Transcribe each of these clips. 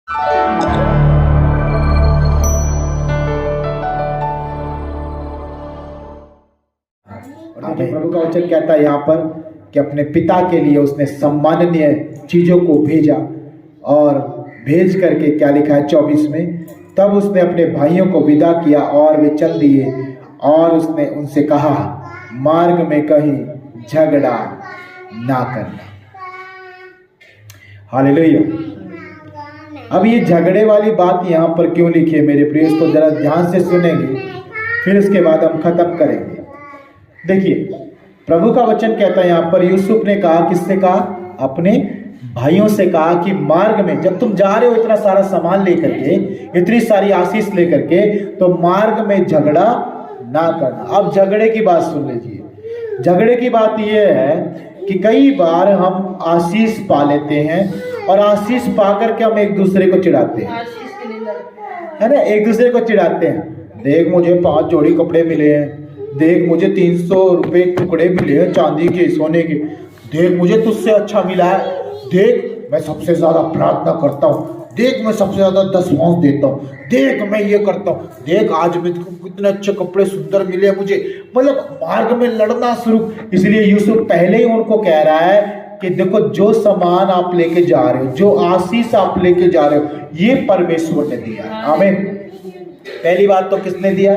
प्रभु का वचन कहता है यहाँ पर कि अपने पिता के लिए उसने सम्माननीय चीजों को भेजा, और भेज करके क्या लिखा है 24 में, तब उसने अपने भाइयों को विदा किया और वे चल दिए, और उसने उनसे कहा, मार्ग में कहीं झगड़ा ना करना। हालेलुया। अब ये झगड़े वाली बात यहाँ पर क्यों लिखी है मेरे प्रिय, इसको जरा ध्यान से सुनेंगे, फिर इसके बाद हम खत्म करेंगे। देखिए, प्रभु का वचन कहता है यहाँ पर, यूसुफ ने कहा, किससे कहा? अपने भाइयों से कहा कि मार्ग में जब तुम जा रहे हो इतना सारा सामान लेकर के, इतनी सारी आशीष लेकर के, तो मार्ग में झगड़ा ना करना। अब झगड़े की बात सुन लीजिए। झगड़े की बात यह है कि कई बार हम आशीष पा लेते हैं, और आशीष पा करके हम एक दूसरे को चिढ़ाते हैं, है ना? एक दूसरे को चिढ़ाते हैं, देख मुझे 5 जोड़ी कपड़े मिले हैं, देख मुझे 300 रुपए टुकड़े मिले हैं चांदी के, सोने के, देख मुझे तुझसे अच्छा मिला है, देख मैं सबसे ज्यादा प्रार्थना करता हूँ, देख मैं सबसे ज्यादा 10 मांस देता हूँ, देख मैं ये करता हूँ, देख आज भी कितने अच्छे कपड़े सुंदर मिले मुझे। मतलब मार्ग में लड़ना शुरू। इसलिए यूसुफ पहले ही उनको कह रहा है कि देखो, जो सामान आप लेके जा रहे हो, जो आशीष आप लेके जा रहे हो, ये परमेश्वर ने दिया। आमीन। पहली बात तो किसने दिया?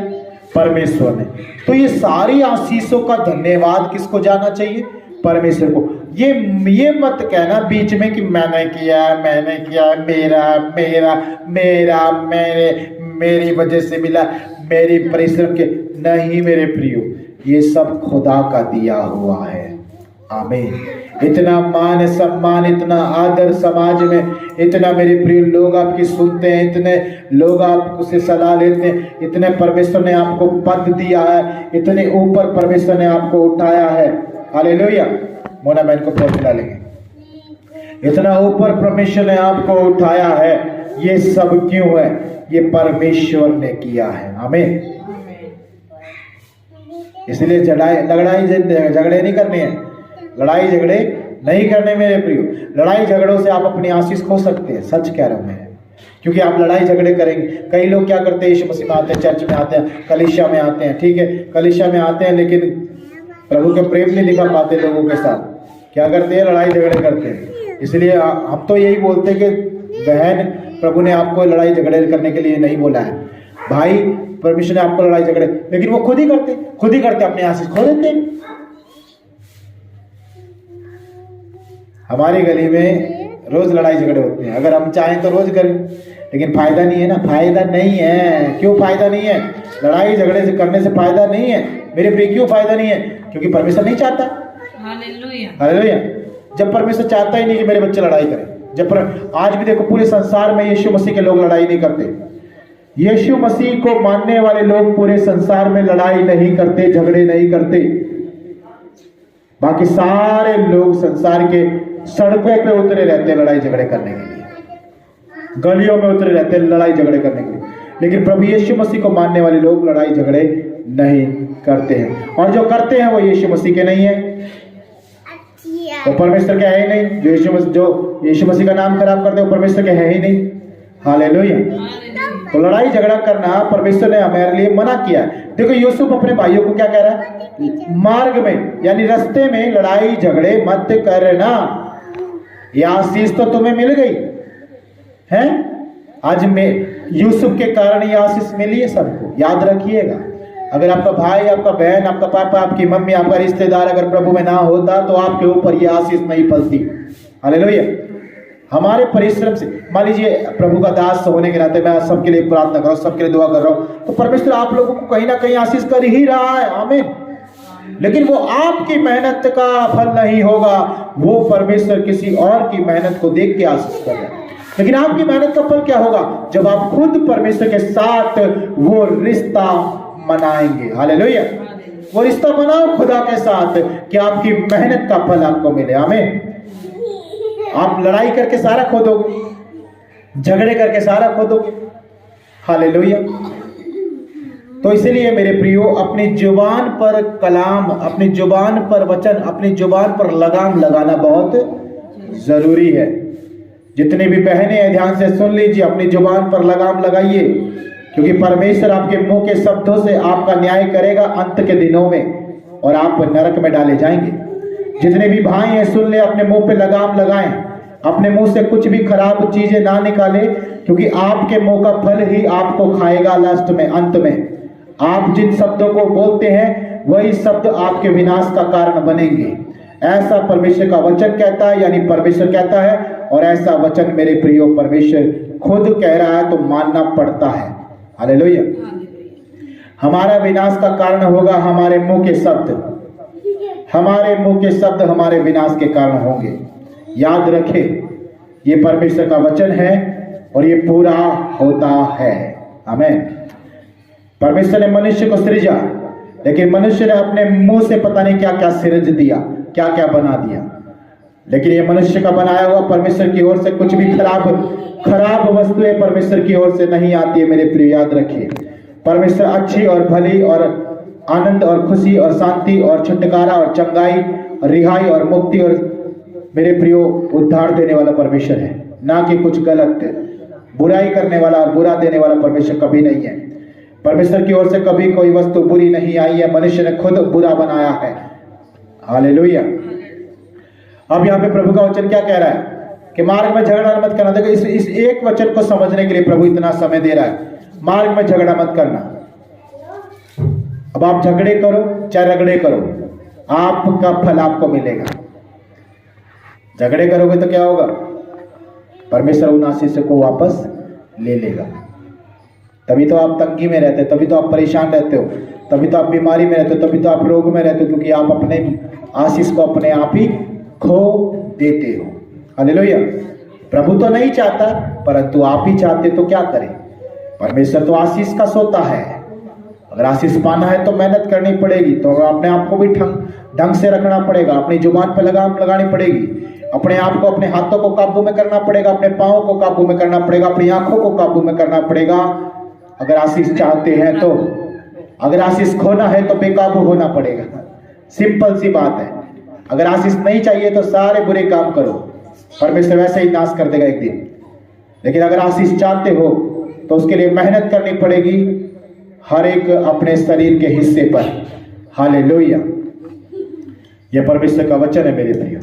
परमेश्वर ने। तो ये सारी आशीषों का धन्यवाद किसको जाना चाहिए? परमेश्वर को। ये मत कहना बीच में कि मैंने किया, मेरा मेरा मेरा मेरे मेरी वजह से मिला, मेरी परिश्रम के। नहीं मेरे प्रियो, ये सब खुदा का दिया हुआ है। आमीन। इतना मान सम्मान, इतना आदर समाज में, इतना मेरे प्रिय लोग आपकी सुनते हैं, इतने लोग आपसे सलाह लेते हैं, इतने परमेश्वर ने आपको पद दिया है, इतने ऊपर परमेश्वर ने आपको उठाया है। हालेलुया। मोना बहन को प्यार मिला लेंगे। इतना ऊपर परमेश्वर ने आपको उठाया है, ये सब क्यों है? ये परमेश्वर ने किया है। आमीन। इसलिए लड़ाई झगड़े नहीं करने हैं, लड़ाई झगड़े नहीं करने मेरे प्रियो। लड़ाई झगड़ों से आप अपनी आशीष खो सकते हैं, सच कह रहा हूं मैं, क्योंकि आप लड़ाई झगड़े करेंगे। कई लोग क्या करते हैं, यीशु मसीह में आते हैं, चर्च में आते हैं, कलीसिया में आते हैं, ठीक है, कलीसिया में आते हैं, लेकिन प्रभु के प्रेम नहीं दिखा पाते लोगों के साथ। क्या करते हैं? लड़ाई झगड़े करते हैं। इसलिए हम तो यही बोलते हैं कि बहन, प्रभु ने आपको लड़ाई झगड़े करने के लिए नहीं बोला है। भाई, परमेश्वर ने आपको लड़ाई झगड़े, लेकिन वो खुद ही करते अपनी आशीष खो देते हैं। हमारी गली में रोज लड़ाई झगड़े होते हैं, अगर हम चाहें तो रोज करें, लेकिन फायदा नहीं है ना। फायदा नहीं है। क्यों फायदा नहीं है? लड़ाई झगड़े से करने से फायदा नहीं है मेरे प्रिय। क्यों फायदा नहीं है? क्योंकि परमेश्वर नहीं चाहता। हालेलुया। हालेलुया। जब परमेश्वर चाहता ही नहीं कि मेरे बच्चे लड़ाई करें। आज भी देखो, पूरे संसार में यीशु मसीह के लोग लड़ाई नहीं करते। यीशु मसीह को मानने वाले लोग पूरे संसार में लड़ाई नहीं करते, झगड़े नहीं करते। बाकी सारे लोग संसार के सड़कों पे उतरे रहते हैं लड़ाई झगड़े करने के लिए, गलियों में उतरे रहते हैं लड़ाई झगड़े करने के लिए। लेकिन प्रभु यीशु मसीह को मानने वाले लोग लड़ाई झगड़े नहीं करते हैं, और जो करते हैं वो यीशु मसीह के नहीं है, वो परमेश्वर के है ही नहीं। जो यीशु मसीह का नाम खराब करते हैं वो परमेश्वर के है ही नहीं। हालेलुया। तो लड़ाई झगड़ा करना परमेश्वर ने हमारे लिए मना किया। देखो, यूसुफ अपने भाइयों को क्या कह रहा है? मार्ग में यानी रास्ते में लड़ाई झगड़े मत करना। ये आशीष तो तुम्हें मिल गई है, आज में यूसुफ के कारण ये आशीष मिली है सबको। याद रखिएगा, अगर आपका भाई, आपका बहन, आपका पापा, आपकी मम्मी, आपका रिश्तेदार अगर प्रभु में ना होता तो आपके ऊपर ये आशीष नहीं फलती। हालेलुया। हमारे परिश्रम से, मान लीजिए प्रभु का दास होने के नाते मैं सबके लिए प्रार्थना कर रहा हूँ, सबके लिए दुआ कर रहा हूँ, तो परमेश्वर आप लोगों को कहीं ना कहीं आशीष कर ही रहा है। आमीन। लेकिन वो आपकी मेहनत का फल नहीं होगा, वो परमेश्वर किसी और की मेहनत को देख के आशीष कर रहा है। लेकिन आपकी मेहनत का फल क्या होगा? जब आप खुद परमेश्वर के साथ वो रिश्ता मनाएंगे। हालेलुया। वो रिश्ता बनाओ खुदा के साथ कि आपकी मेहनत का फल आपको मिले। आमीन। आप लड़ाई करके सारा खो दोगे, झगड़े करके सारा खो दोगे। हालेलुया। तो इसलिए मेरे प्रियो, अपनी जुबान पर कलाम, अपनी जुबान पर वचन, अपनी जुबान पर लगाम लगाना बहुत जरूरी है। जितनी भी बहनें हैं ध्यान से सुन लीजिए, अपनी जुबान पर लगाम लगाइए, क्योंकि परमेश्वर आपके मुंह के शब्दों से आपका न्याय करेगा अंत के दिनों में, और आप नरक में डाले जाएंगे। जितने भी भाई हैं सुन ले, अपने मुंह पे लगाम लगाएं, अपने मुंह से कुछ भी खराब चीजें ना निकाले, क्योंकि आपके मुंह का फल ही आपको खाएगा लास्ट में, अंत में। आप जिन शब्दों को बोलते हैं वही शब्द आपके विनाश का कारण बनेंगे, ऐसा परमेश्वर का वचन कहता है, यानी परमेश्वर कहता है। और ऐसा वचन मेरे प्रियो परमेश्वर खुद कह रहा है, तो मानना पड़ता है। हालेलुया। हमारा विनाश का कारण होगा हमारे मुंह के शब्द, हमारे मुंह के शब्द हमारे विनाश के कारण होंगे। याद रखें, ये परमेश्वर का वचन है और ये पूरा होता है। आमीन। परमेश्वर ने मनुष्य को सृजा, लेकिन मनुष्य ने अपने मुंह से पता नहीं क्या क्या सृज दिया, क्या क्या बना दिया। लेकिन ये मनुष्य का बनाया हुआ परमेश्वर की ओर से कुछ भी खराब वस्तुएं परमेश्वर की ओर से नहीं आती है। मेरे प्रिय याद रखिए, परमेश्वर अच्छी और भली और आनंद और खुशी और शांति और छुटकारा और चंगाई और रिहाई और मुक्ति और मेरे प्रियो उद्धार देने वाला परमेश्वर है, ना कि कुछ गलत बुराई करने वाला और बुरा देने वाला परमेश्वर कभी नहीं है। परमेश्वर की ओर से कभी कोई वस्तु बुरी नहीं आई है, मनुष्य ने खुद बुरा बनाया है। हालेलुया। अब यहाँ पे प्रभु का वचन क्या कह रहा है कि मार्ग में झगड़ा मत करना। देखो इस एक वचन को समझने के लिए प्रभु इतना समय दे रहा है। मार्ग में झगड़ा मत करना। अब आप झगड़े करो चाहे रगड़े करो, आपका फल आपको मिलेगा। झगड़े करोगे तो क्या होगा? परमेश्वर उन आशीष को वापस ले लेगा। तभी तो आप तंगी में रहते, तभी तो आप परेशान रहते हो, तभी तो आप बीमारी में रहते हो, तभी तो आप रोग में रहते हो, क्योंकि आप अपने आशीष को अपने आप ही खो देते हो। हालेलुया। प्रभु तो नहीं चाहता, परंतु आप ही चाहते तो क्या करें? परमेश्वर तो आशीष का सोता है। अगर आशीष पाना है तो मेहनत करनी पड़ेगी, तो अपने आप को भी ढंग से रखना पड़ेगा, अपनी जुबान पर लगाम लगानी पड़ेगी, अपने आप को, अपने हाथों को काबू में करना पड़ेगा, अपने पाँव को काबू में करना पड़ेगा, अपनी आंखों को काबू में करना पड़ेगा। अगर आशीष चाहते हैं तो, अगर आशीष खोना है तो बेकाबू होना पड़ेगा। सिंपल सी बात है। अगर आशीष नहीं चाहिए तो सारे बुरे काम करो, परमेश्वर वैसे ही नाश कर देगा एक दिन। लेकिन अगर आशीष चाहते हो तो उसके लिए मेहनत करनी पड़ेगी, हर एक अपने शरीर के हिस्से पर। हालेलुया। यह परमेश्वर का वचन है मेरे प्रिय।